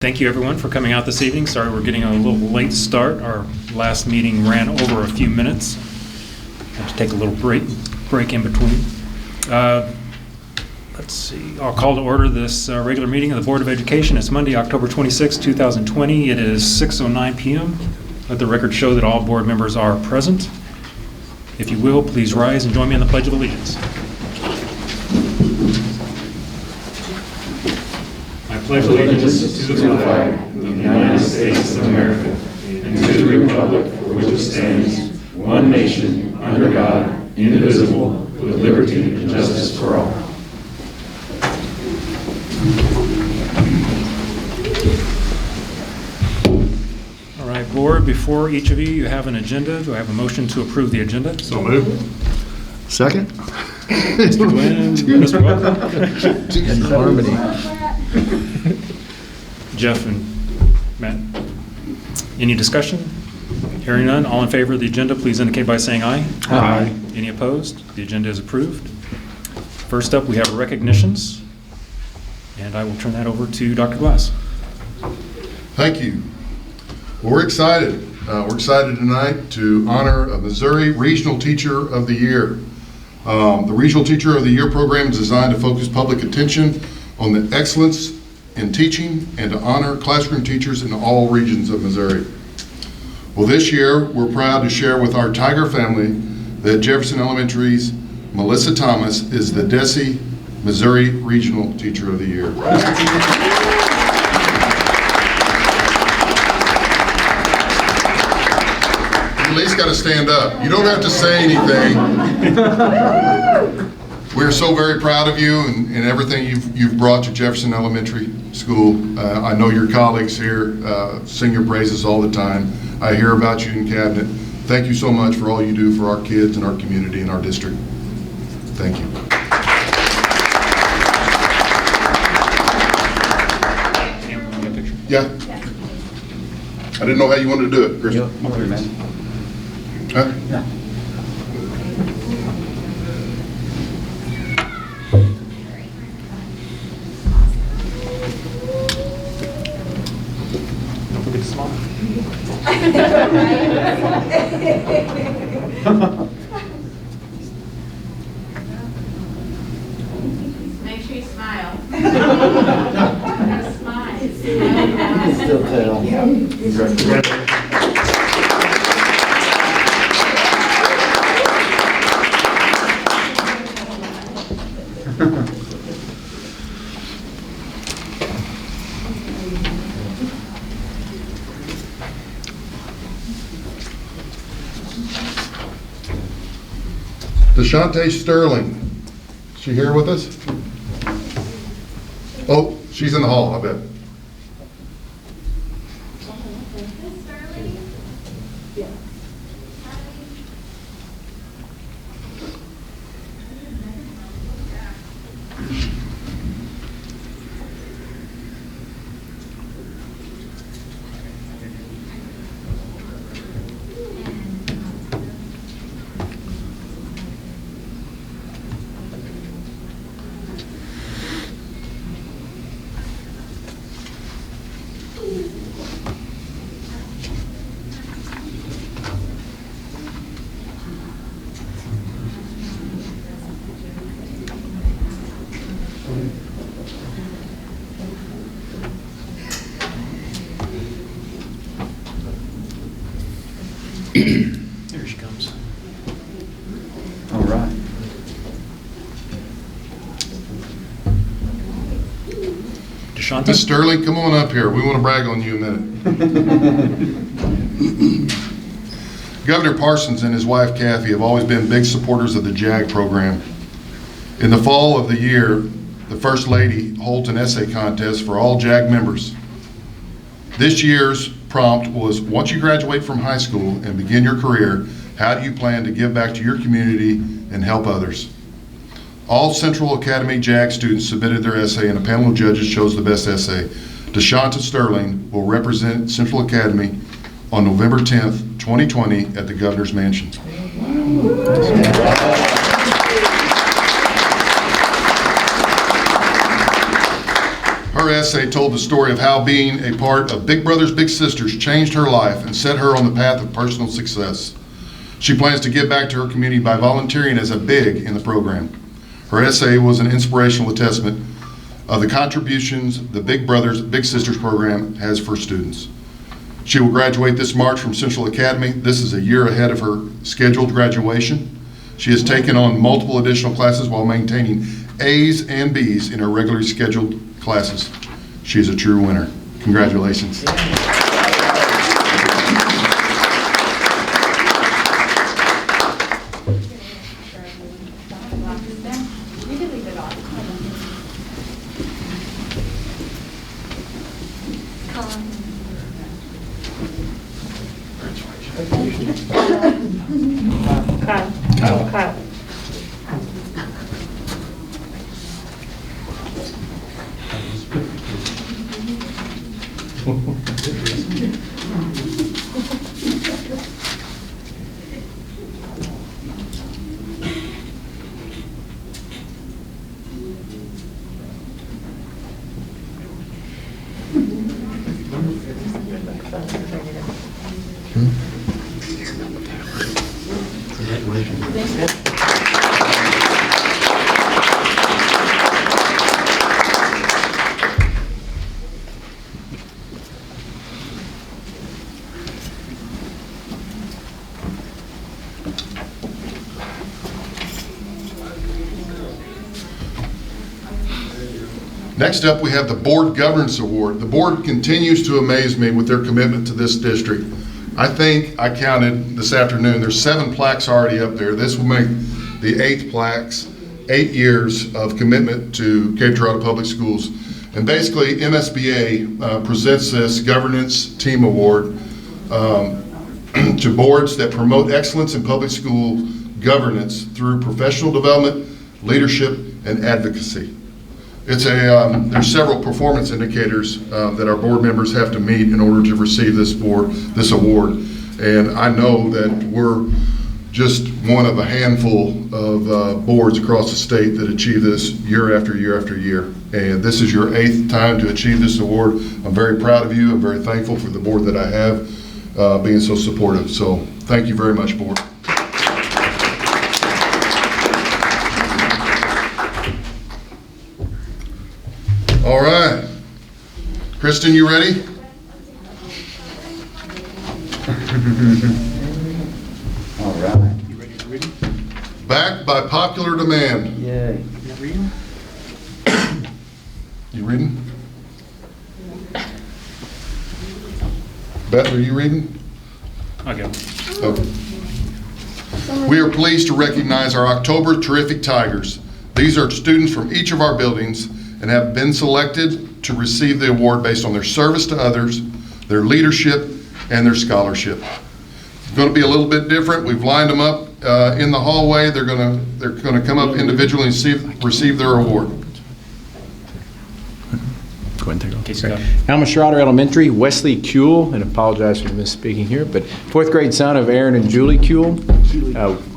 Thank you everyone for coming out this evening. Sorry we're getting a little late start. Our last meeting ran over a few minutes. Had to take a little break in between. Let's see. I'll call to order this regular meeting of the Board of Education. It's Monday, October 26, 2020. It is 6:09 p.m. Let the record show that all board members are present. If you will, please rise and join me in the Pledge of Allegiance. I pledge allegiance to the flag of the United States of America and to the republic for which it stands, one nation, under God, indivisible, with liberty and justice for all. All right, board, before each of you, you have an agenda. Do I have a motion to approve the agenda? So moved. Second? Mr. Glenn, Mr. Welker. In harmony. Jeff and Matt. Any discussion? Hearing none, all in favor of the agenda, please indicate by saying aye. Aye. Any opposed? The agenda is approved. First up, we have recognitions, and I will turn that over to Dr. Glass. Thank you. Well, we're excited. We're excited tonight to honor a Missouri Regional Teacher of the Year. The Regional Teacher of the Year program is designed to focus public attention on the excellence in teaching and to honor classroom teachers in all regions of Missouri. Well, this year, we're proud to share with our Tiger family that Jefferson Elementary's Melissa Thomas is the DESE Missouri Regional Teacher of the Year. You at least got to stand up. You don't have to say anything. We're so very proud of you and everything you've brought to Jefferson Elementary School. I know your colleagues here sing your praises all the time. I hear about you in cabinet. Thank you so much for all you do for our kids and our community and our district. Thank you. Yeah. I didn't know how you wanted to do it, Chris. Huh? Yeah. Don't forget to smile. Make sure you smile. Smile. Still tell. DeShante Sterling, is she here with us? Oh, she's in the hall, I bet. Here she comes. All right. DeShante? Miss Sterling, come on up here. We want to brag on you a minute. Governor Parsons and his wife Kathy have always been big supporters of the JAG program. In the fall of the year, the First Lady holds an essay contest for all JAG members. This year's prompt was, once you graduate from high school and begin your career, how do you plan to give back to your community and help others? All Central Academy JAG students submitted their essay and a panel of judges chose the best essay. DeShante Sterling will represent Central Academy on November 10th, 2020 at the Governor's Mansion. Her her essay told the story of how being a part of Big Brothers Big Sisters changed her life and set her on the path of personal success. She plans to give back to her community by volunteering as a big in the program. Her essay was an inspirational testament of the contributions the Big Brothers Big Sisters program has for students. She will graduate this March from Central Academy. This is a year ahead of her scheduled graduation. She has taken on multiple additional classes while maintaining A's and B's in her regularly scheduled classes. She is a true winner. Congratulations. Kyle. Next up, we have the Board Governance Award. The board continues to amaze me with their commitment to this district. I think I counted this afternoon, there's 7 plaques already up there. This will make the 8th plaques, 8 years of commitment to Cape Girardeau Public Schools. And basically, MSBA presents this Governance Team Award to boards that promote excellence in public school governance through professional development, leadership, and advocacy. It's there's several performance indicators that our board members have to meet in order to receive this award. And I know that we're just one of a handful of boards across the state that achieve this year after year after year. And this is your 8th time to achieve this award. I'm very proud of you. I'm very thankful for the board that I have being so supportive. So thank you very much, board. All right. Kristen, you ready? All right. You ready to read? Back by popular demand. Yay. You reading? You reading? Beth, are you reading? Okay. Okay. We are pleased to recognize our October Terrific Tigers. These are students from each of our buildings and have been selected to receive the award based on their service to others, their leadership, and their scholarship. It's going to be a little bit different. We've lined them up in the hallway. They're going to come up individually and receive their award. Go ahead and take it. Okay, Scott. Alma Schroeder Elementary, Wesley Kuehl, and apologize for misspeaking here, but 4th grade son of Aaron and Julie Kuehl.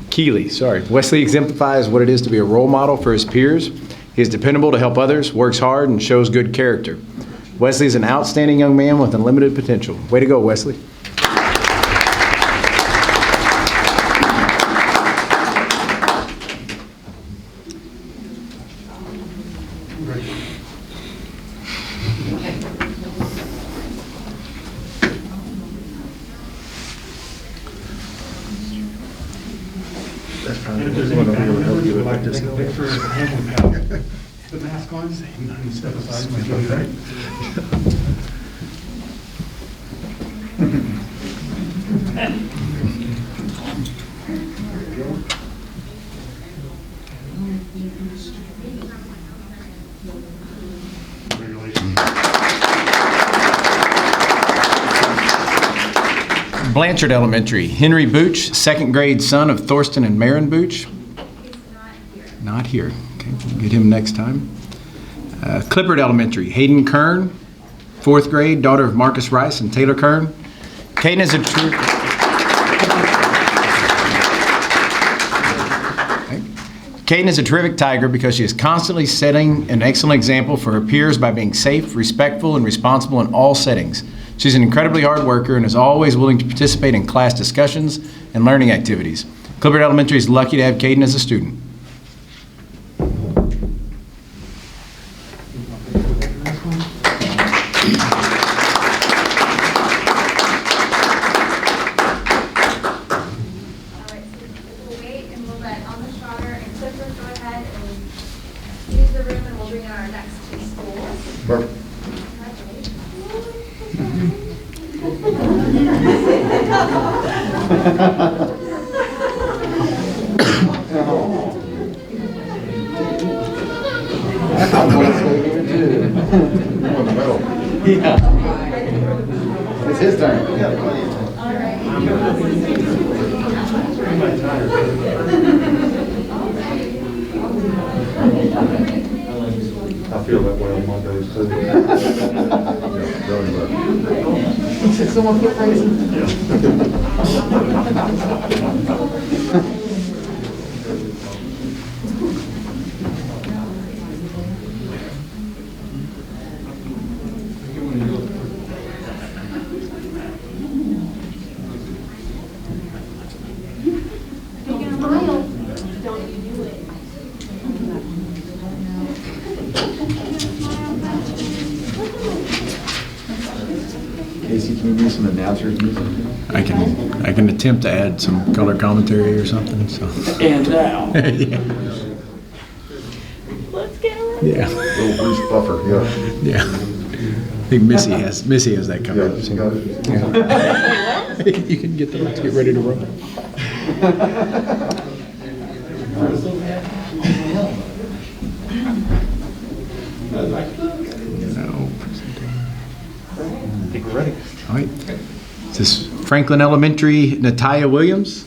Keeley, sorry. Wesley exemplifies what it is to be a role model for his peers. He is dependable to help others, works hard, and shows good character. Wesley is an outstanding young man with unlimited potential. Way to go, Wesley. And if there's any family members who would like to take a picture of the family pal, the mask on, and step aside, my Joey, right? Blanchard Elementary, Henry Booch, 2nd grade son of Thorsten and Maren Booch. Not here. Okay, we'll get him next time. Clifford Elementary, Hayden Kern, 4th grade, daughter of Marcus Rice and Taylor Kern. Caden is a true... Caden is a terrific Tiger because she is constantly setting an excellent example for her peers by being safe, respectful, and responsible in all settings. She's an incredibly hard worker and is always willing to participate in class discussions and learning activities. Clifford Elementary is lucky to have Caden as a student. Perfect. It's his turn. I feel that way on Mondays too. Someone put crazy. Casey, can you do some announcers music? I can attempt to add some color commentary or something. So. And now. Yeah. Let's get around. Yeah. Little Bruce Buffer, yeah. Yeah. I think Missy has that coming. Yeah, she got it. Yeah. You can get the lights, get ready to roll. No. I think we're ready. All right. This is Franklin Elementary, Natalia Williams.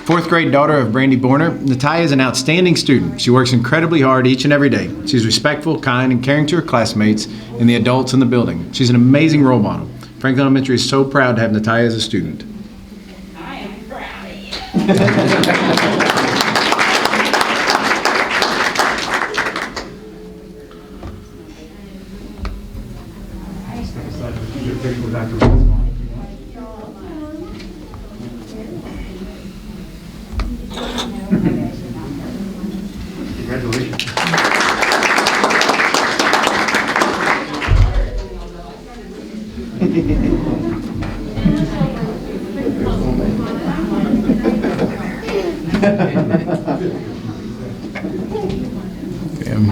Fourth grade daughter of Brandy Borner. Natalia is an outstanding student. She works incredibly hard each and every day. She's respectful, kind, and caring to her classmates and the adults in the building. She's an amazing role model. Franklin Elementary is so proud to have Natalia as a student. I am proud of you. Your picture with Dr. Wilson. Congratulations.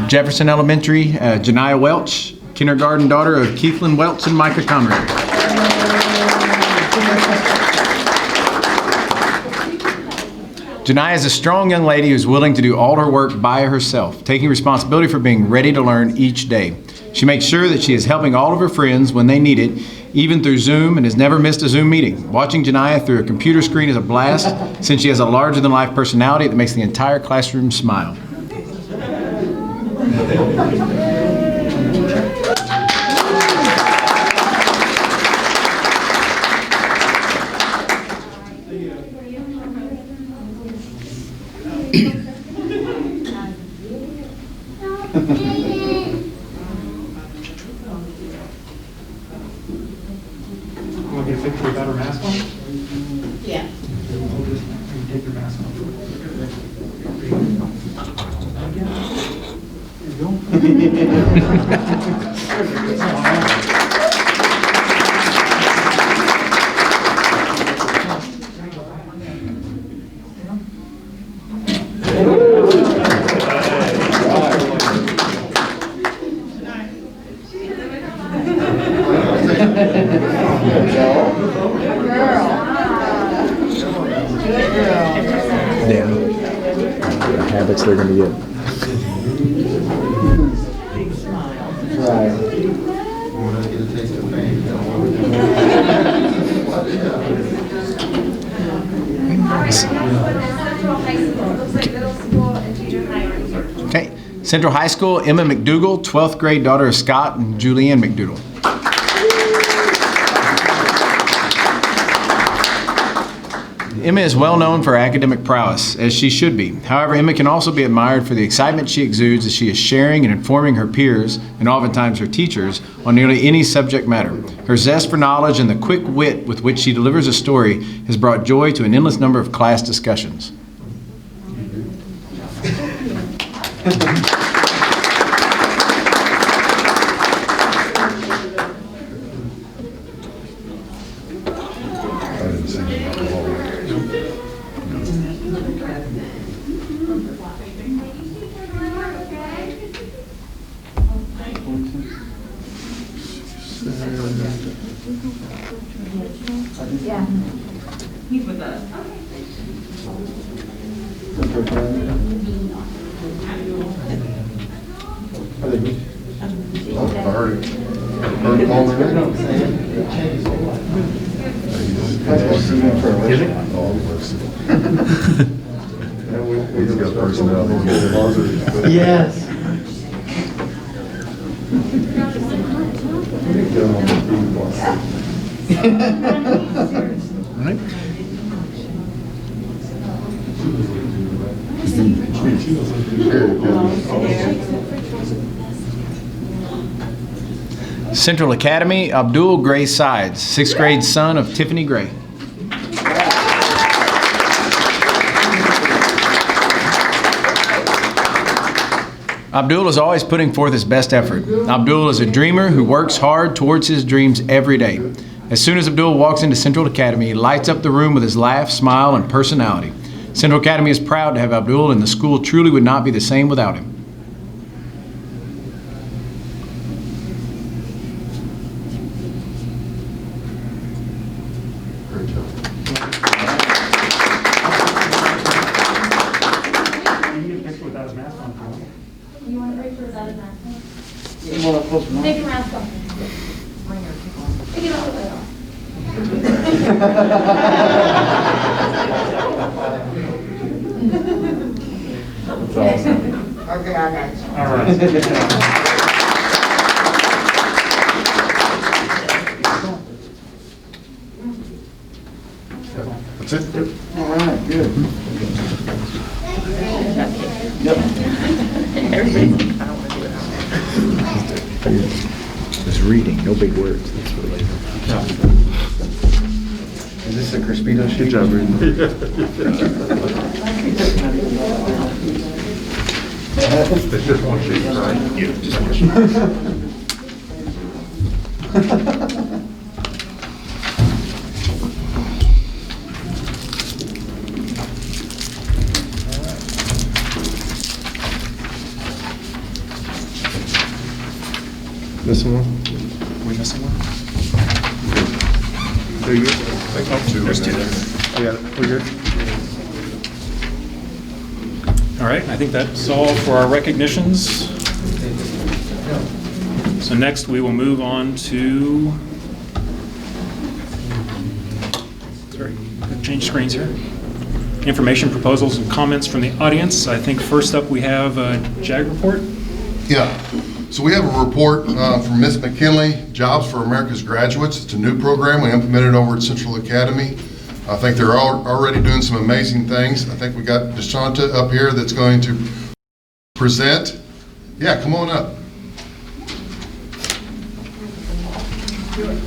Jefferson Elementary, Janiah Welch, kindergarten daughter of Keithlin Welch and Micah Conrad. Janiah is a strong young lady who's willing to do all her work by herself, taking responsibility for being ready to learn each day. She makes sure that she is helping all of her friends when they need it, even through Zoom, and has never missed a Zoom meeting. Watching Janiah through a computer screen is a blast, since she has a larger-than-life personality that makes the entire classroom smile. Want to get a picture without her mask on? Yeah. You can take your mask off. Yeah. The habits they're going to get. Right. Okay. Central High School, Emma Mcdougall, 12th grade daughter of Scott and Julianne Mcdougall. Emma is well known for her academic prowess, as she should be. However, Emma can also be admired for the excitement she exudes as she is sharing and informing her peers, and oftentimes her teachers, on nearly any subject matter. Her zest for knowledge and the quick wit with which she delivers a story has brought joy to an endless number of class discussions. He's with us. He's got personality. Yes. Central Academy, Abdul Gray Sides, 6th grade son of Tiffany Gray. Abdul is always putting forth his best effort. Abdul is a dreamer who works hard towards his dreams every day. As soon as Abdul walks into Central Academy, he lights up the room with his laugh, smile, and personality. Central Academy is proud to have Abdul, and the school truly would not be the same without him. Great job. You can get a picture without his mask on. You want to break for his other mask? You want to close your Take mouth? your mask off. Take it all the way off. That's awesome. Okay, I got you. All right. That's it? All right, good. Yep. Just reading, no big words. That's what it is. Is this a Crispito sheet? Good job, There's just one sheet, right? Yeah, just one sheet. Missing one? We missing one? There you go. There's two there. Yeah, we're good. All right, I think that's all for our recognitions. So next, we will move on to, sorry, change screens here. Information, proposals, and comments from the audience. I think first up, we have a JAG report. Yeah, so we have a report from Ms. McKinley, Jobs for America's Graduates. It's a new program we implemented over at Central Academy. I think they're already doing some amazing things. I think we got DeShanta up here that's going to present. Yeah, come on up.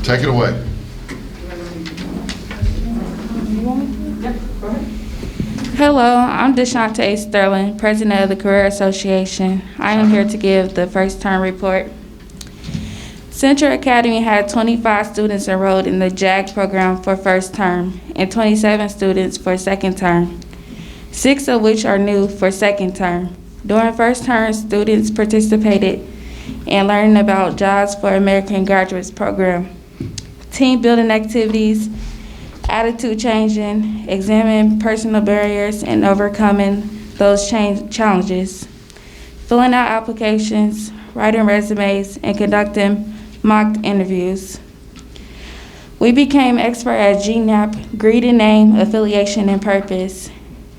Take it away. Hello, I'm DeShanta Sterling, President of the Career Association. I am here to give the first term report. Central Academy had 25 students enrolled in the JAG program for first term and 27 students for second term, 6 of which are new for second term. During first term, students participated in learning about Jobs for American Graduates program, team building activities, attitude changing, examining personal barriers and overcoming those challenges, filling out applications, writing resumes, and conducting mock interviews. We became expert at GNAP, greeting, name, affiliation, and purpose,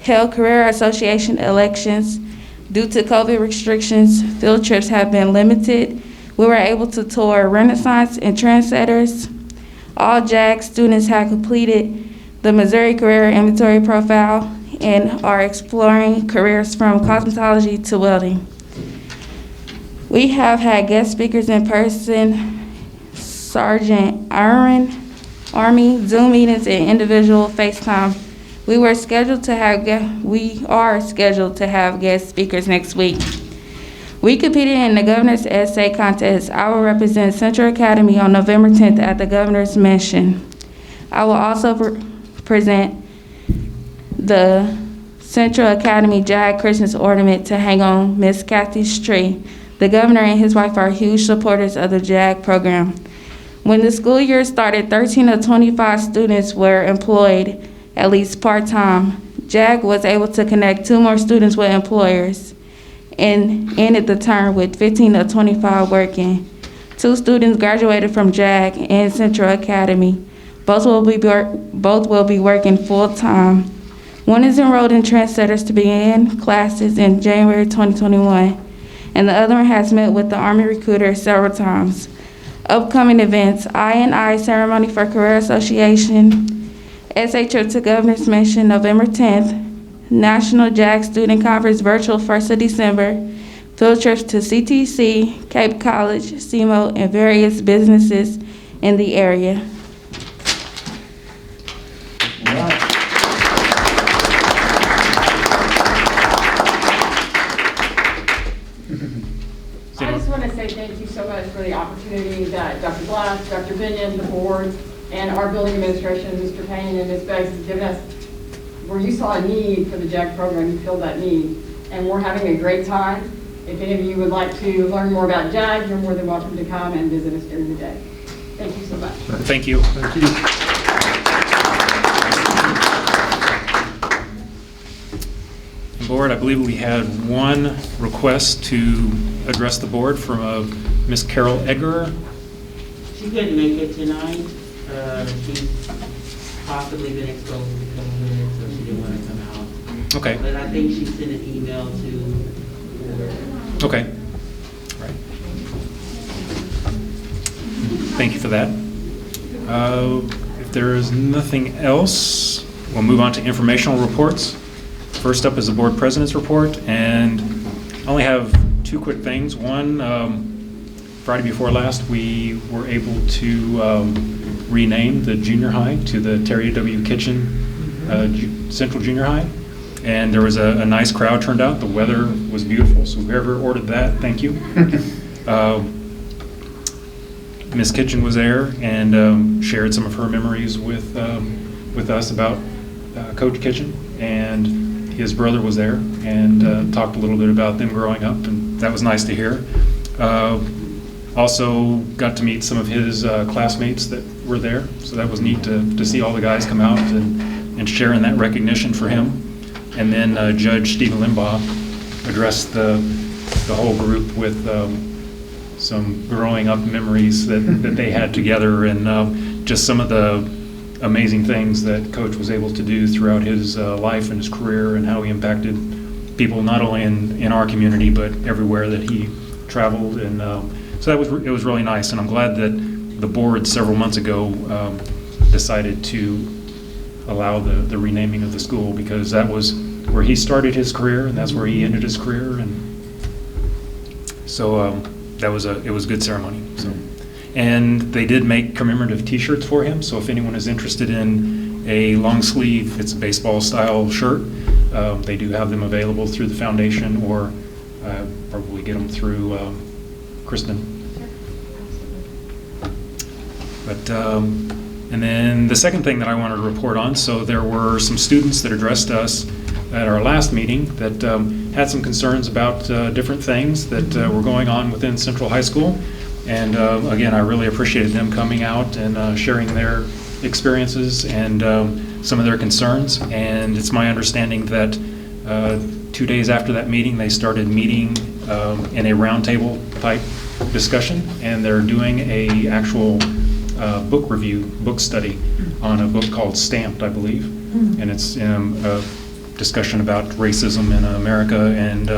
held Career Association elections. Due to COVID restrictions, field trips have been limited. We were able to tour Renaissance and Trendsetters. All JAG students have completed the Missouri Career Inventory Profile, and are exploring careers from cosmetology to welding. We have had guest speakers in person, Sergeant Army, Zoom meetings, and individual FaceTime. We are scheduled to have guest speakers next week. We competed in the Governor's Essay Contest. I will represent Central Academy on November 10th at the Governor's Mansion. I will also present the Central Academy JAG Christmas ornament to hang on Miss Kathy's tree. The Governor and his wife are huge supporters of the JAG program. When the school year started, 13 of 25 students were employed at least part-time. JAG was able to connect 2 more students with employers and ended the term with 15 of 25 working. 2 students graduated from JAG and Central Academy. Both will be working full-time. One is enrolled in Trendsetters to begin classes in January 2021, and the other one has met with the Army recruiter several times. Upcoming events: I&I Ceremony for Career Association, essay trip to Governor's Mansion November 10th, National JAG Student Conference virtual 1st of December, field trips to CTC, Cape College, SEMO, and various businesses in the area. I just want to say thank you so much for the opportunity that Dr. Black, Dr. Binion, the board, and our building administration, Mr. Payne and Ms. Beggs, has given us. Where you saw a need for the JAG program, you filled that need, and we're having a great time. If any of you would like to learn more about JAG, you're more than welcome to come and visit us during the day. Thank you so much. Thank you. Thank you. Board, I believe we had one request to address the board from Ms. Carol Egger. She couldn't make it tonight. She's possibly been exposed to COVID, so she didn't want to come out. Okay. But I think she sent an email to. Okay. Right. Thank you for that. If there is nothing else, we'll move on to informational reports. First up is the board president's report, and I only have 2 quick things. One, Friday before last, we were able to rename the junior high to the Terry W. Kitchen Central Junior High, and there was a nice crowd turned out. The weather was beautiful, so whoever ordered that, thank you. Ms. Kitchen was there and shared some of her memories with us about Coach Kitchen, and his brother was there and talked a little bit about them growing up, and that was nice to hear. Also got to meet some of his classmates that were there, so that was neat to see all the guys come out and share in that recognition for him. And then Judge Stephen Limbaugh addressed the whole group with some growing up memories that they had together, and just some of the amazing things that Coach was able to do throughout his life and his career, and how he impacted people not only in our community but everywhere that he traveled. And so it was really nice, and I'm glad that the board several months ago decided to allow the renaming of the school, because that was where he started his career and that's where he ended his career, and so it was a good ceremony. So. And they did make commemorative T-shirts for him, so if anyone is interested in a long sleeve, it's a baseball style shirt, they do have them available through the foundation, or probably get them through Kristen. But and then the second thing that I wanted to report on, so there were some students that addressed us at our last meeting that had some concerns about different things that were going on within Central High School. And again, I really appreciated them coming out and sharing their experiences and some of their concerns. And it's my understanding that 2 days after that meeting, they started meeting in a roundtable type discussion, and they're doing a actual book review, book study on a book called Stamped, I believe. And it's a discussion about racism in America and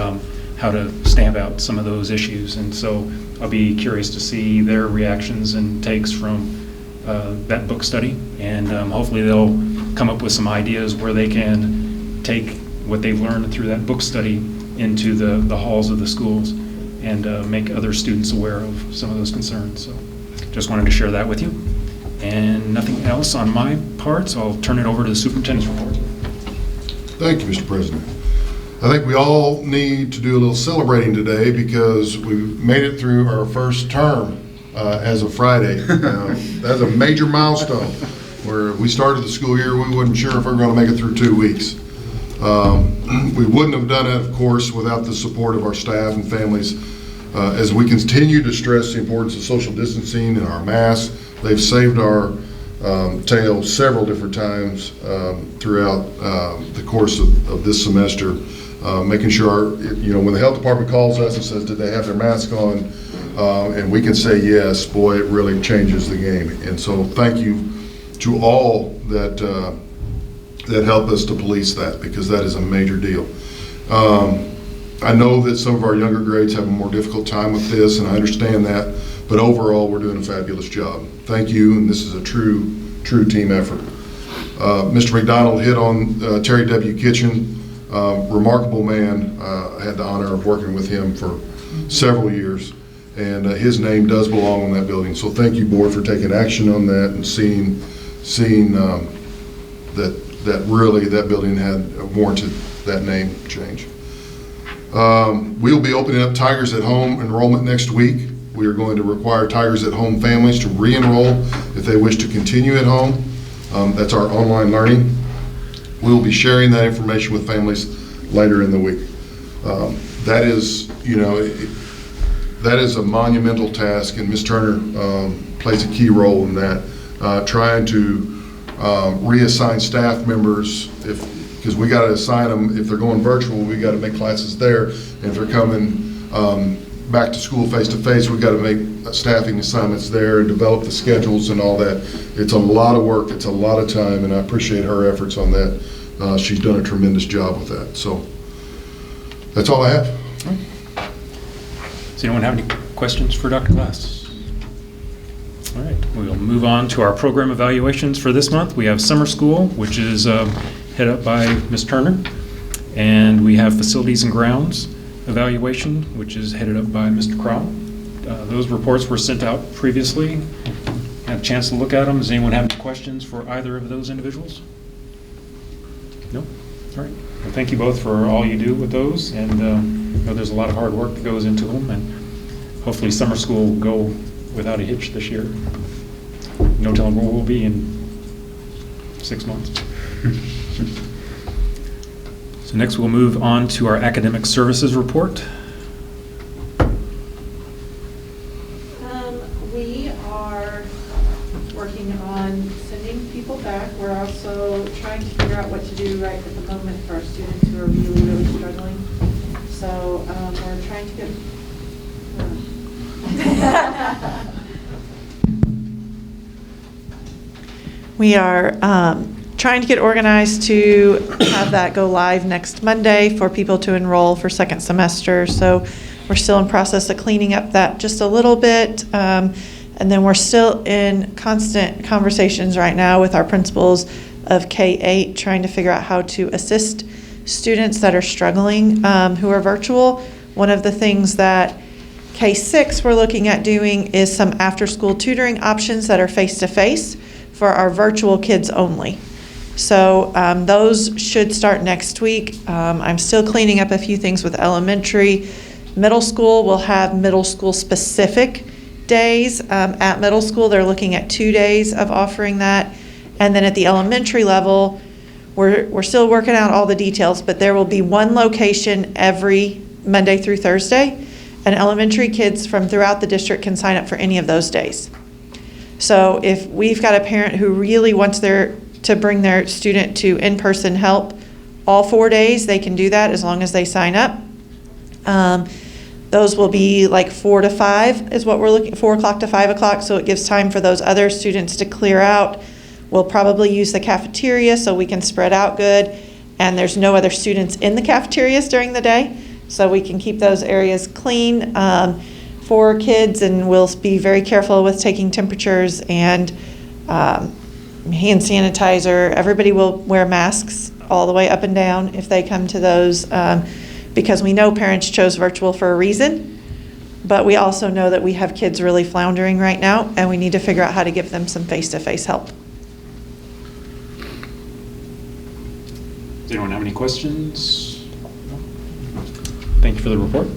how to stamp out some of those issues. And so I'll be curious to see their reactions and takes from that book study, and hopefully they'll come up with some ideas where they can take what they've learned through that book study into the halls of the schools and make other students aware of some of those concerns. So just wanted to share that with you. And nothing else on my part, so I'll turn it over to the superintendent's report. Thank you, Mr. President. I think we all need to do a little celebrating today because we made it through our first term as of Friday. That's a major milestone where we started the school year, we wasn't sure if we were going to make it through 2 weeks. We wouldn't have done it, of course, without the support of our staff and families. As we continue to stress the importance of social distancing and our masks, they've saved our tail several different times throughout the course of this semester, making sure, when the health department calls us and says, did they have their mask on? And we can say yes, boy, it really changes the game. And so thank you to all that help us to police that, because that is a major deal. I know that some of our younger grades have a more difficult time with this, and I understand that, but overall, we're doing a fabulous job. Thank you, and this is a true team effort. Mr. McDonald hit on Terry W. Kitchen, remarkable man. I had the honor of working with him for several years, and his name does belong on that building. So thank you, board, for taking action on that and seeing that really that building had warranted that name change. We'll be opening up Tigers at Home enrollment next week. We are going to require Tigers at Home families to re-enroll if they wish to continue at home. That's our online learning. We'll be sharing that information with families later in the week. That is, that is a monumental task, and Ms. Turner plays a key role in that, trying to reassign staff members because we got to assign them. If they're going virtual, we got to make classes there. And if they're coming back to school face-to-face, we got to make staffing assignments there and develop the schedules and all that. It's a lot of work. It's a lot of time, and I appreciate her efforts on that. She's done a tremendous job with that. So that's all I have. All right. Does anyone have any questions for Dr. Glass? All right, we'll move on to our program evaluations for this month. We have summer school, which is headed up by Ms. Turner, and we have facilities and grounds evaluation, which is headed up by Mr. Crowell. Those reports were sent out previously. Had a chance to look at them. Does anyone have any questions for either of those individuals? No? All right. Well, thank you both for all you do with those, and I know there's a lot of hard work that goes into them, and hopefully summer school will go without a hitch this year. No telling where we'll be in 6 months. So next we'll move on to our academic services report. We are working on sending people back. We're also trying to figure out what to do right at the moment for our students who are really struggling. So we're trying to get we are trying to get organized to have that go live next Monday for people to enroll for second semester. So we're still in process of cleaning up that just a little bit. And then we're still in constant conversations right now with our principals of K-8, trying to figure out how to assist students that are struggling who are virtual. One of the things that K-6 we're looking at doing is some after-school tutoring options that are face-to-face for our virtual kids only. So those should start next week. I'm still cleaning up a few things with elementary. Middle school will have middle school specific days. At middle school, they're looking at 2 days of offering that. And then at the elementary level, we're still working out all the details, but there will be one location every Monday through Thursday, and elementary kids from throughout the district can sign up for any of those days. So if we've got a parent who really wants to bring their student to in-person help all 4 days, they can do that as long as they sign up. Those will be like 4 to 5 is what we're looking, 4 o'clock to 5 o'clock, so it gives time for those other students to clear out. We'll probably use the cafeteria so we can spread out good, and there's no other students in the cafeterias during the day, so we can keep those areas clean for kids, and we'll be very careful with taking temperatures and hand sanitizer. Everybody will wear masks all the way up and down if they come to those, because we know parents chose virtual for a reason, but we also know that we have kids really floundering right now, and we need to figure out how to give them some face-to-face help. Does anyone have any questions? Thank you for the report.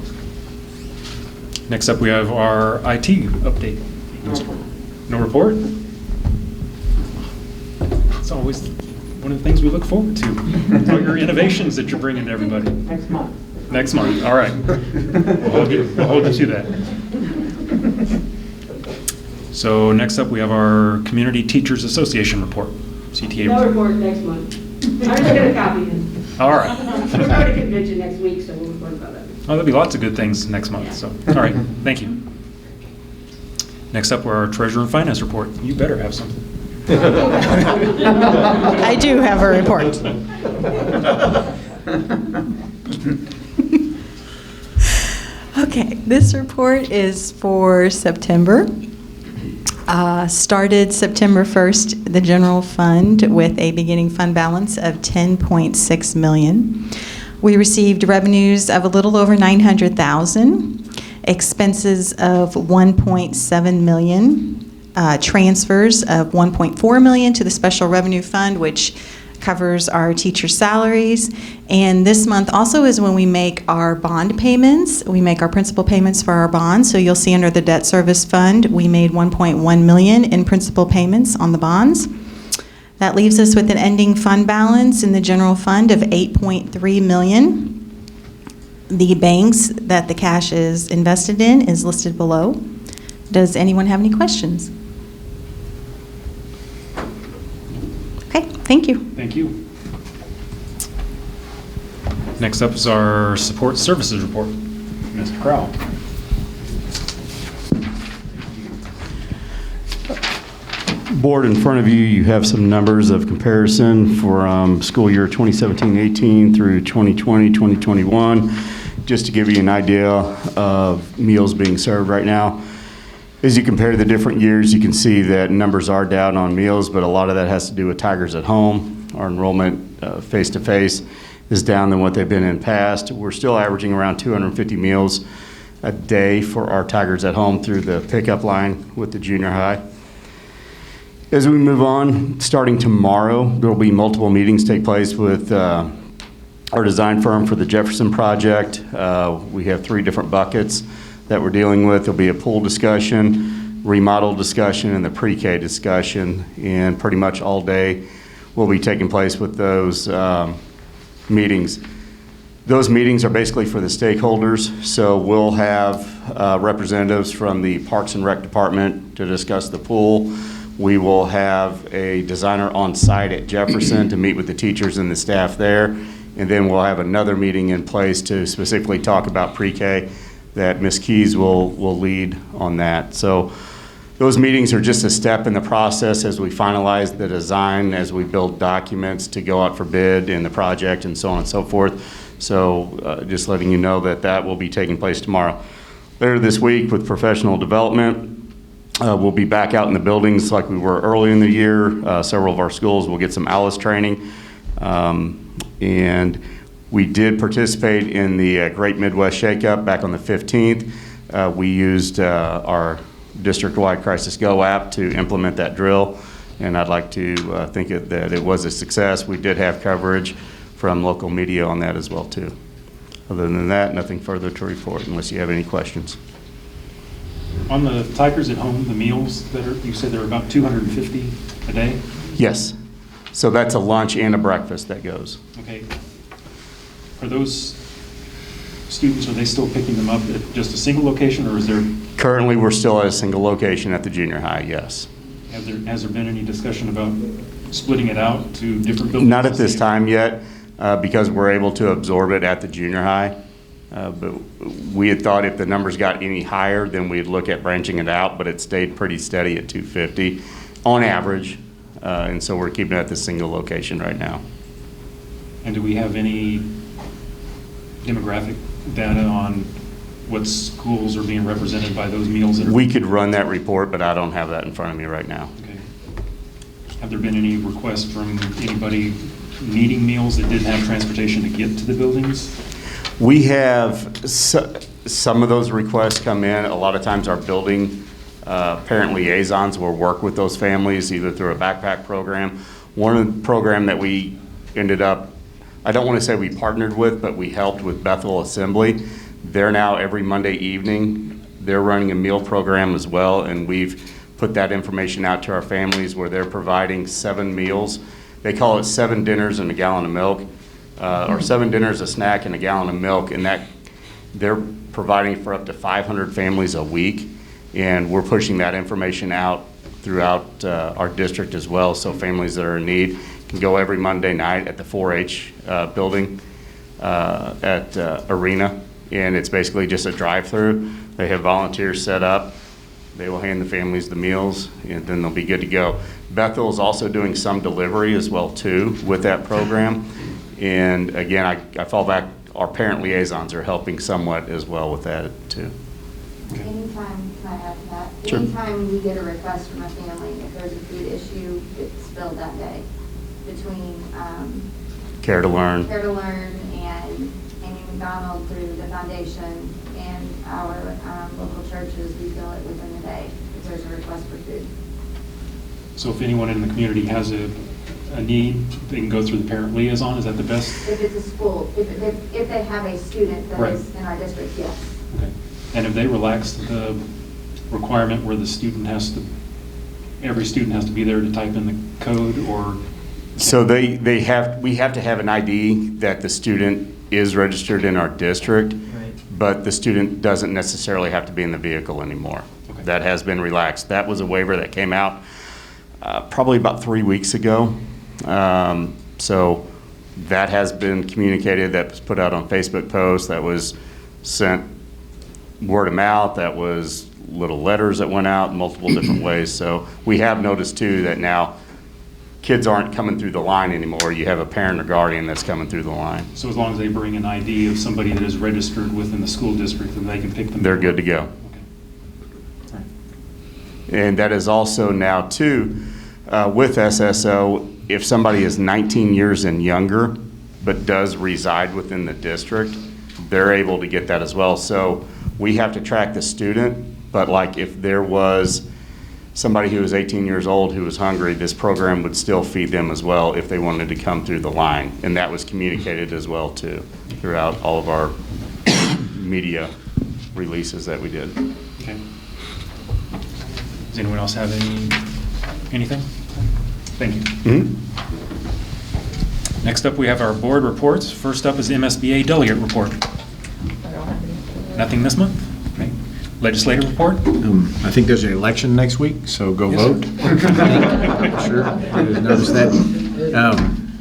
Next up, we have our IT update. No report? It's always one of the things we look forward to. All your innovations that you're bringing to everybody. Next month. Next month, all right. We'll hold you to that. So next up, we have our Community Teachers Association report, CTA. No report next month. I'm just gonna copy it. All right. We're going to convention next week, so we'll report about that. Oh, there'll be lots of good things next month, so, all right, thank you. Next up, our Treasurer and Finance report. You better have something. I do have a report. Okay, this report is for September. Started September 1st, the general fund with a beginning fund balance of $10.6 million. We received revenues of a little over $900,000, expenses of $1.7 million, transfers of $1.4 million to the special revenue fund, which covers our teacher salaries. And this month also is when we make our bond payments. We make our principal payments for our bonds. So you'll see under the debt service fund, we made $1.1 million in principal payments on the bonds. That leaves us with an ending fund balance in the general fund of $8.3 million. The banks that the cash is invested in is listed below. Does anyone have any questions? Okay, thank you. Thank you. Next up is our Support Services report. Mr. Crowell. Board, in front of you, you have some numbers of comparison for school year 2017-18 through 2020-2021, just to give you an idea of meals being served right now. As you compare the different years, you can see that numbers are down on meals, but a lot of that has to do with Tigers at Home. Our enrollment face-to-face is down than what they've been in past. We're still averaging around 250 meals a day for our Tigers at Home through the pickup line with the junior high. As we move on, starting tomorrow, there will be multiple meetings take place with our design firm for the Jefferson project. We have 3 different buckets that we're dealing with. There'll be a pool discussion, remodel discussion, and the pre-K discussion, and pretty much all day will be taking place with those meetings. Those meetings are basically for the stakeholders, so we'll have representatives from the Parks and Rec Department to discuss the pool. We will have a designer on site at Jefferson to meet with the teachers and the staff there, and then we'll have another meeting in place to specifically talk about pre-K that Ms. Keys will lead on that. So those meetings are just a step in the process as we finalize the design, as we build documents to go out for bid in the project and so on and so forth. So just letting you know that that will be taking place tomorrow. Later this week with professional development, we'll be back out in the buildings like we were early in the year. Several of our schools will get some ALICE training. And we did participate in the Great Midwest Shakeup back on the 15th. We used our district-wide Crisis Go app to implement that drill, and I'd like to think that it was a success. We did have coverage from local media on that as well, too. Other than that, nothing further to report unless you have any questions. On the Tigers at Home, the meals that you said there are about 250 a day? Yes. So that's a lunch and a breakfast that goes. Okay. Are those students, are they still picking them up at just a single location, or is there? Currently, we're still at a single location at the junior high, yes. Has there been any discussion about splitting it out to different buildings? Not at this time yet, because we're able to absorb it at the junior high. But we had thought if the numbers got any higher, then we'd look at branching it out, but it stayed pretty steady at 250 on average. And so we're keeping it at the single location right now. And do we have any demographic data on what schools are being represented by those meals? That are we could run that report, but I don't have that in front of me right now. Okay. Have there been any requests from anybody needing meals that didn't have transportation to get to the buildings? We have some of those requests come in. A lot of times our building parent liaisons will work with those families either through a backpack program. One program that we ended up, I don't want to say we partnered with, but we helped with Bethel Assembly. They're now every Monday evening, they're running a meal program as well, and we've put that information out to our families where they're providing 7 meals. They call it 7 dinners and a gallon of milk, or 7 dinners, a snack, and a gallon of milk, and that they're providing for up to 500 families a week, and we're pushing that information out throughout our district as well, so families that are in need can go every Monday night at the 4-H building at Arena, and it's basically just a drive-through. They have volunteers set up. They will hand the families the meals, and then they'll be good to go. Bethel is also doing some delivery as well, too, with that program. And again, I fall back, our parent liaisons are helping somewhat as well with that, too. Anytime, can I add to that? Sure. Anytime we get a request from a family, if there's a food issue, it's filled that day between Care to Learn. Care to Learn and Mcdougall through the foundation and our local churches, we fill it within the day if there's a request for food. So if anyone in the community has a need, they can go through the parent liaison, is that the best? If it's a school, if they have a student that Right. is in our district, yes. Okay. And if they relaxed the requirement where the student has to, every student has to be there to type in the code, or? So we have to have an ID that the student is registered in our district, but the student doesn't necessarily have to be in the vehicle anymore. Okay. That has been relaxed. That was a waiver that came out probably about 3 weeks ago. So that has been communicated, that was put out on Facebook posts, that was sent word of mouth, that was little letters that went out in multiple different ways. So we have noticed too that now kids aren't coming through the line anymore. You have a parent or guardian that's coming through the line. So as long as they bring an ID of somebody that is registered within the school district, then they can pick them? They're good to go. Okay. All right. And that is also now too, with SSO, if somebody is 19 years and younger, but does reside within the district, they're able to get that as well. So we have to track the student, but like if there was somebody who was 18 years old who was hungry, this program would still feed them as well if they wanted to come through the line. And that was communicated as well too, throughout all of our media releases that we did. Okay. Does anyone else have anything? Thank you. Mm-hmm. Next up, we have our board reports. First up is the MSBA delegate report. Nothing this month? Okay. Legislative report? I think there's an election next week, so go Yes, vote. Sure, I just noticed that.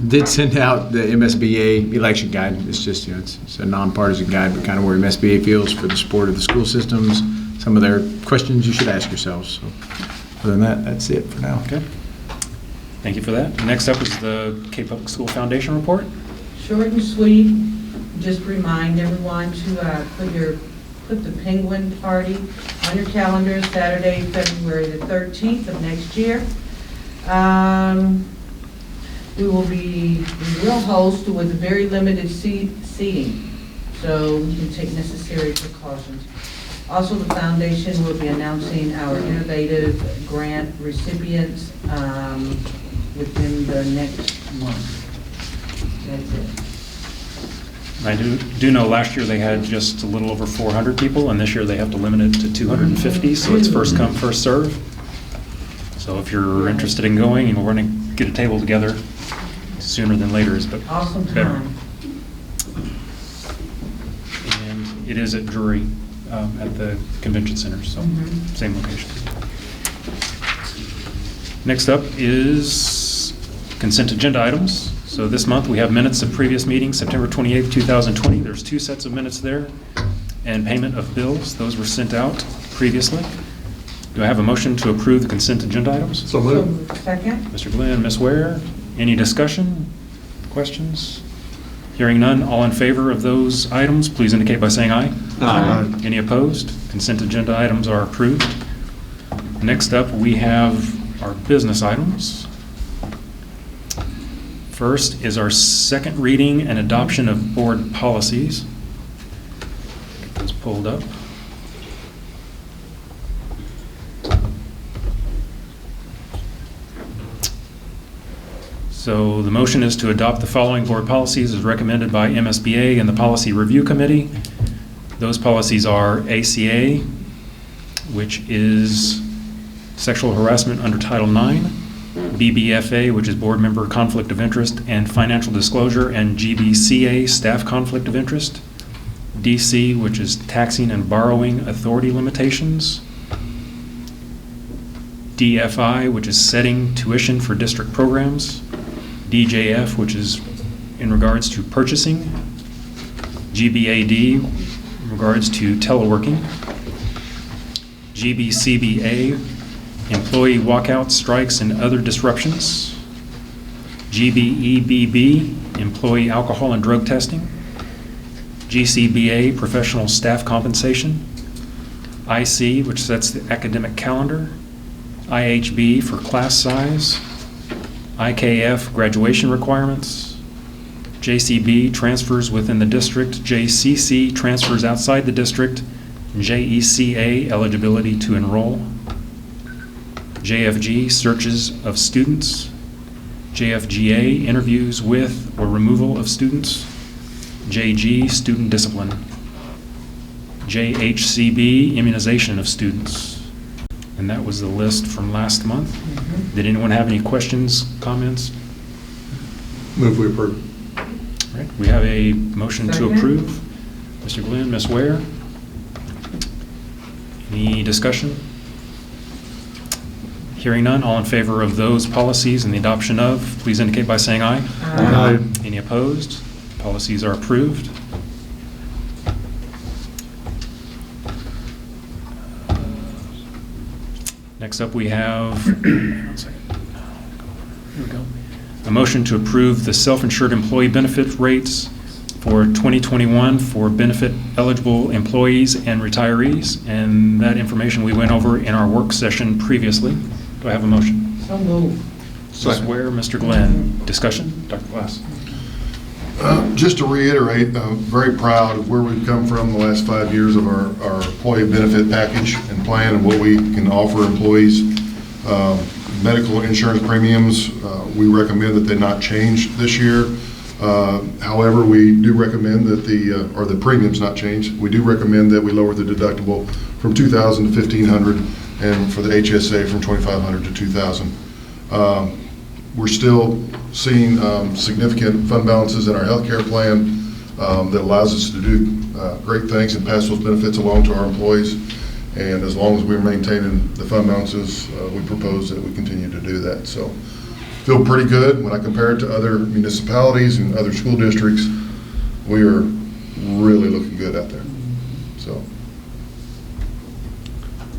Did send out the MSBA election guide. It's just, it's a nonpartisan guide, but kind of where MSBA feels for the support of the school systems, some of their questions you should ask yourselves. So other than that, that's it for now. Okay. Thank you for that. Next up is the Cape Public School Foundation report. Short and sweet, just remind everyone to put the penguin party on your calendar, Saturday, February the 13th of next year. We will host with very limited seating, so we can take necessary precautions. Also, the foundation will be announcing our innovative grant recipients within the next month. That's it. I do know last year they had just a little over 400 people, and this year they have to limit it to 250, so it's first come, first serve. So if you're interested in going, and we're going to get a table together sooner than later is better. Awesome time. And it is at Drury at the convention center, so same location. Next up is consent agenda items. So this month we have minutes of previous meetings, September 28th, 2020. There's 2 sets of minutes there, and payment of bills. Those were sent out previously. Do I have a motion to approve the consent agenda items? So moved. Second? Mr. Glenn, Ms. Ware, any discussion, questions? Hearing none, all in favor of those items, please indicate by saying aye. Aye. Any opposed? Consent agenda items are approved. Next up, we have our business items. First is our second reading and adoption of board policies. Get those pulled up. So the motion is to adopt the following board policies as recommended by MSBA and the Policy Review Committee. Those policies are ACA, which is sexual harassment under Title IX, BBFA, which is board member conflict of interest and financial disclosure, and GBCA, staff conflict of interest, DC, which is taxing and borrowing authority limitations, DFI, which is setting tuition for district programs, DJF, which is in regards to purchasing, GBAD, in regards to teleworking, GBCBA, employee walkouts, strikes, and other disruptions, GBEBB, employee alcohol and drug testing, GCBA, professional staff compensation, IC, which sets the academic calendar, IHB for class size, IKF, graduation requirements, JCB, transfers within the district, JCC, transfers outside the district, JECA, eligibility to enroll, JFG, searches of students, JFGA, interviews with or removal of students, JG, student discipline, JHCB, immunization of students. And that was the list from last month. Did anyone have any questions, comments? Move we approve. All right, we have a motion to Second. approve. Mr. Glenn, Ms. Ware. Any discussion? Hearing none, all in favor of those policies and the adoption of, please indicate by saying aye. Aye. Any opposed? Policies are approved. Next up, we have, one second. Here we go. A motion to approve the self-insured employee benefit rates for 2021 for benefit-eligible employees and retirees, and that information we went over in our work session previously. Do I have a motion? So moved. Ms. Ware, Mr. Glenn. Discussion? Dr. Glass. Just to reiterate, I'm very proud of where we've come from the last 5 years of our employee benefit package and plan and what we can offer employees. Medical insurance premiums, we recommend that they not change this year. However, we do recommend that the premiums not change. We do recommend that we lower the deductible from $2,000 to $1,500 and for the HSA from $2,500 to $2,000. We're still seeing significant fund balances in our healthcare plan that allows us to do great things and pass those benefits along to our employees. And as long as we're maintaining the fund balances, we propose that we continue to do that. So feel pretty good when I compare it to other municipalities and other school districts. We are really looking good out there.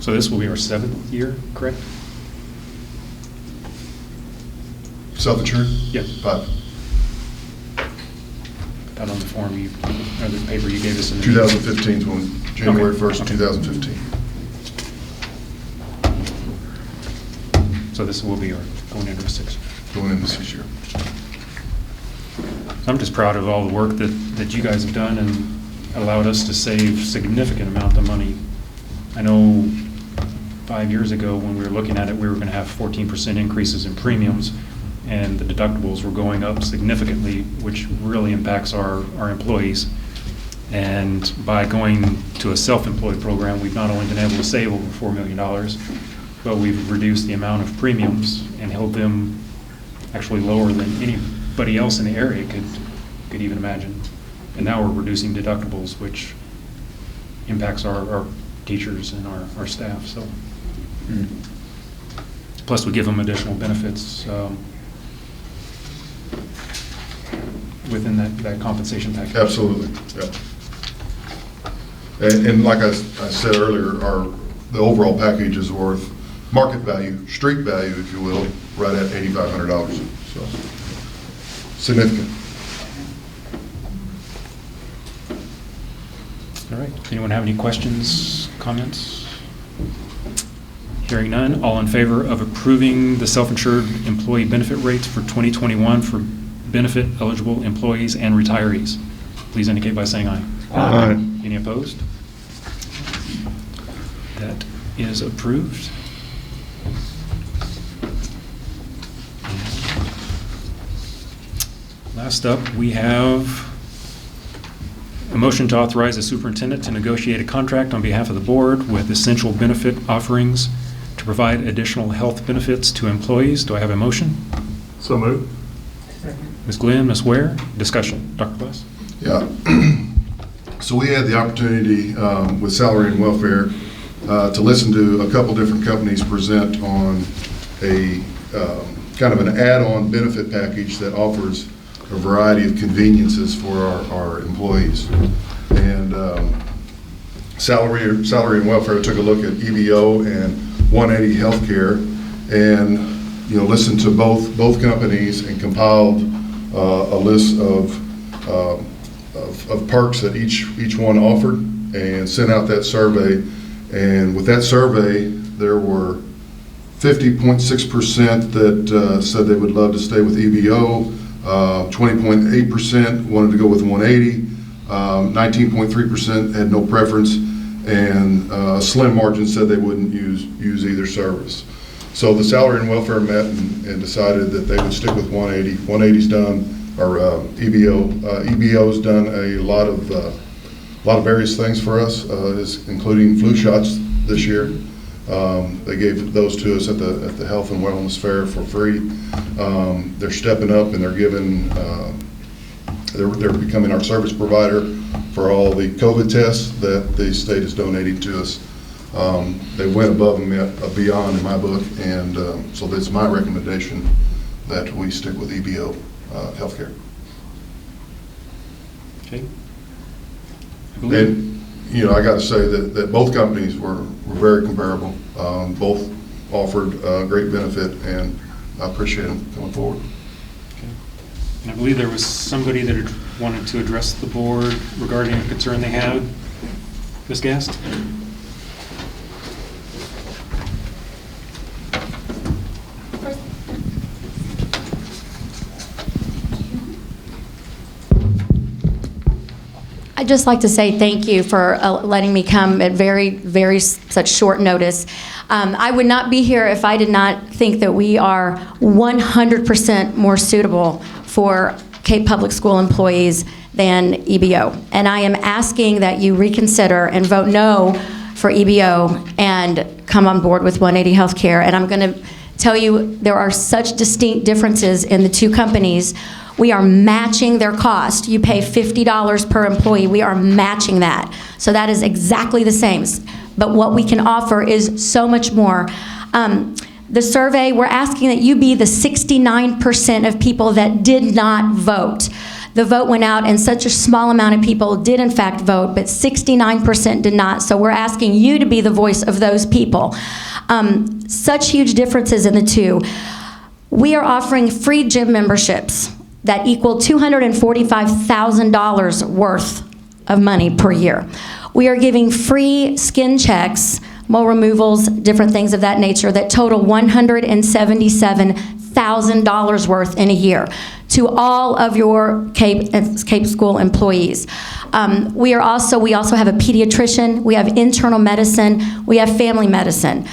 So this will be our 7th year, correct? Self-insured? Yes. 5. Put that on the form you, or the paper you gave us in the 2015 is when, January Okay. 1st, 2015. So this will be our going into a 6th. Going into 6 year. So I'm just proud of all the work that you guys have done and allowed us to save significant amount of money. I know 5 years ago when we were looking at it, we were going to have 14% increases in premiums, and the deductibles were going up significantly, which really impacts our employees. And by going to a self-employed program, we've not only been able to save over $4 million, but we've reduced the amount of premiums and held them actually lower than anybody else in the area could even imagine. And now we're reducing deductibles, which impacts our teachers and our staff. So, plus we give them additional benefits within that compensation package. Absolutely, yeah. And like I said earlier, the overall package is worth market value, street value, if you will, right at $8,500. So significant. All right. Anyone have any questions, comments? Hearing none, all in favor of approving the self-insured employee benefit rates for 2021 for benefit eligible employees and retirees. Please indicate by saying aye. Aye. Any opposed? That is approved. Last up, we have a motion to authorize the superintendent to negotiate a contract on behalf of the board with essential benefit offerings to provide additional health benefits to employees. Do I have a motion? So moved. Ms. Glenn, Ms. Ware, discussion. Dr. Glass? Yeah. So we had the opportunity with Salary and Welfare to listen to a couple different companies present on a kind of an add-on benefit package that offers a variety of conveniences for our employees. And Salary and Welfare took a look at EBO and 180 Healthcare, and listened to both companies and compiled a list of perks that each one offered, and sent out that survey. And with that survey, there were 50.6% that said they would love to stay with EBO. 20.8% wanted to go with 180, 19.3% had no preference, and a slim margin said they wouldn't use either service. So the Salary and Welfare met and decided that they would stick with 180. 180's done, or EBO. EBO's done a lot of various things for us, including flu shots this year. They gave those to us at the Health and Wellness Fair for free. They're stepping up and they're giving, they're becoming our service provider for all the COVID tests that the state is donating to us. They went above and beyond in my book, and so that's my recommendation that we stick with EBO Healthcare. Okay. And I got to say that both companies were very comparable. Both offered great benefit, and I appreciate them coming forward. Okay. And I believe there was somebody that had wanted to address the board regarding a concern they had. Ms. Gast? I'd just like to say thank you for letting me come at very such short notice. I would not be here if I did not think that we are 100% more suitable for Cape Public School employees than EBO. And I am asking that you reconsider and vote no for EBO and come on board with 180 Healthcare. And I'm going to tell you there are such distinct differences in the two companies. We are matching their cost. You pay $50 per employee. We are matching that. So that is exactly the same. But what we can offer is so much more. The survey, we're asking that you be the 69% of people that did not vote. The vote went out and such a small amount of people did in fact vote, but 69% did not. So we're asking you to be the voice of those people. Such huge differences in the two. We are offering free gym memberships that equal $245,000 worth of money per year. We are giving free skin checks, mole removals, different things of that nature that total $177,000 worth in a year to all of your Cape School employees. We also have a pediatrician, we have internal medicine, we have family medicine.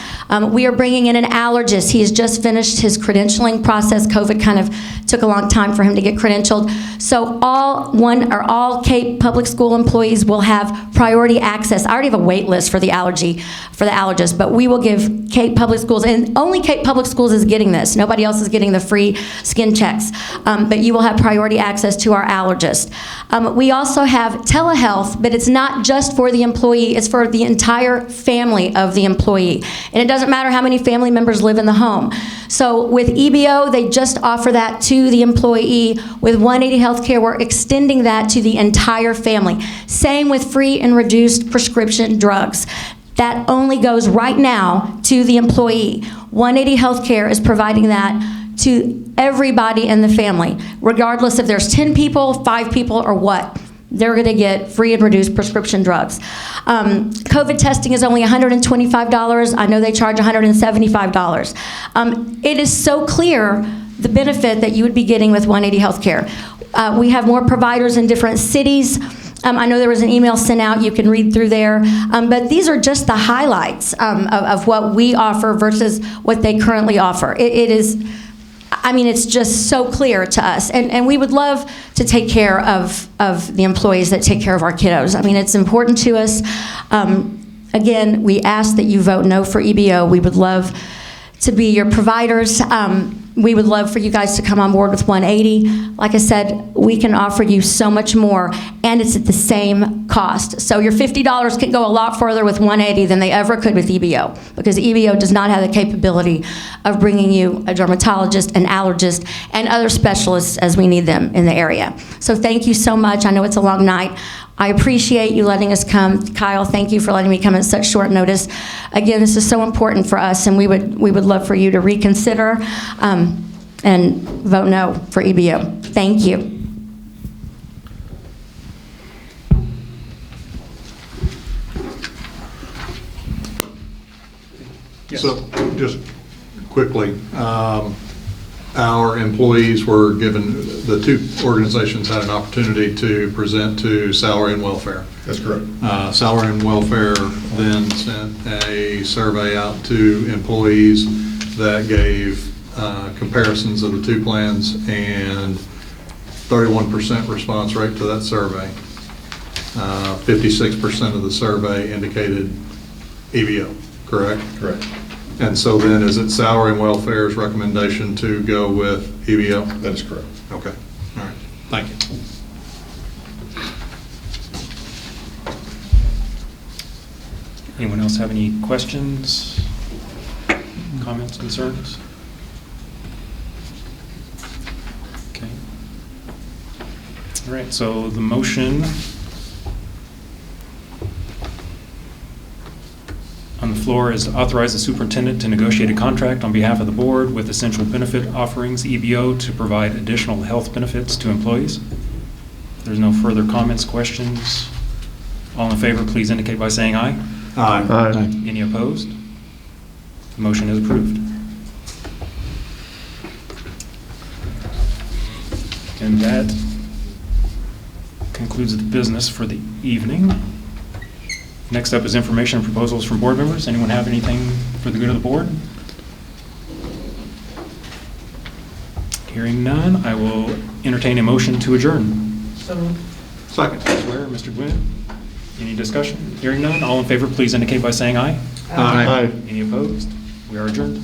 We are bringing in an allergist. He has just finished his credentialing process. COVID kind of took a long time for him to get credentialed. So all Cape Public School employees will have priority access. I already have a wait list for the allergist, but we will give Cape Public Schools, and only Cape Public Schools is getting this. Nobody else is getting the free skin checks. But you will have priority access to our allergist. We also have telehealth, but it's not just for the employee, it's for the entire family of the employee. And it doesn't matter how many family members live in the home. So with EBO, they just offer that to the employee. With 180 Healthcare, we're extending that to the entire family. Same with free and reduced prescription drugs. That only goes right now to the employee. 180 Healthcare is providing that to everybody in the family, regardless if there's 10 people, 5 people, or what. They're going to get free and reduced prescription drugs. COVID testing is only $125. I know they charge $175. It is so clear the benefit that you would be getting with 180 Healthcare. We have more providers in different cities. I know there was an email sent out, you can read through there, but these are just the highlights of what we offer versus what they currently offer. It is, I mean, it's just so clear to us, and we would love to take care of the employees that take care of our kiddos. I mean, it's important to us. Again, we ask that you vote no for EBO. We would love to be your providers. We would love for you guys to come on board with 180. Like I said, we can offer you so much more, and it's at the same cost. So your $50 can go a lot further with 180 than they ever could with EBO, because EBO does not have the capability of bringing you a dermatologist, an allergist, and other specialists as we need them in the area. So thank you so much. I know it's a long night. I appreciate you letting us come. Kyle, thank you for letting me come at such short notice. Again, this is so important for us, and we would love for you to reconsider and vote no for EBO. Thank you. Yes. So, just quickly, our employees were given, the two organizations had an opportunity to present to Salary and Welfare. That's correct. Salary and Welfare then sent a survey out to employees that gave comparisons of the two plans, and 31% response rate to that survey. 56% of the survey indicated EBO, correct? Correct. And so then, is it Salary and Welfare's recommendation to go with EBO? That is correct. Okay, all right, thank you. Anyone else have any questions, comments, concerns? Okay. All right, so the motion on the floor is to authorize the superintendent to negotiate a contract on behalf of the board with Essential Benefit Offerings, EBO, to provide additional health benefits to employees. If there's no further comments, questions, all in favor, please indicate by saying aye. Aye. Aye. Any opposed? The motion is approved. And that concludes the business for the evening. Next up is information and proposals from board members. Anyone have anything for the good of the board? Hearing none, I will entertain a motion to adjourn. So, Second. Ms. Ware, Mr. Gwynn, any discussion? Hearing none, all in favor, please indicate by saying aye. Aye. Any opposed? We are adjourned.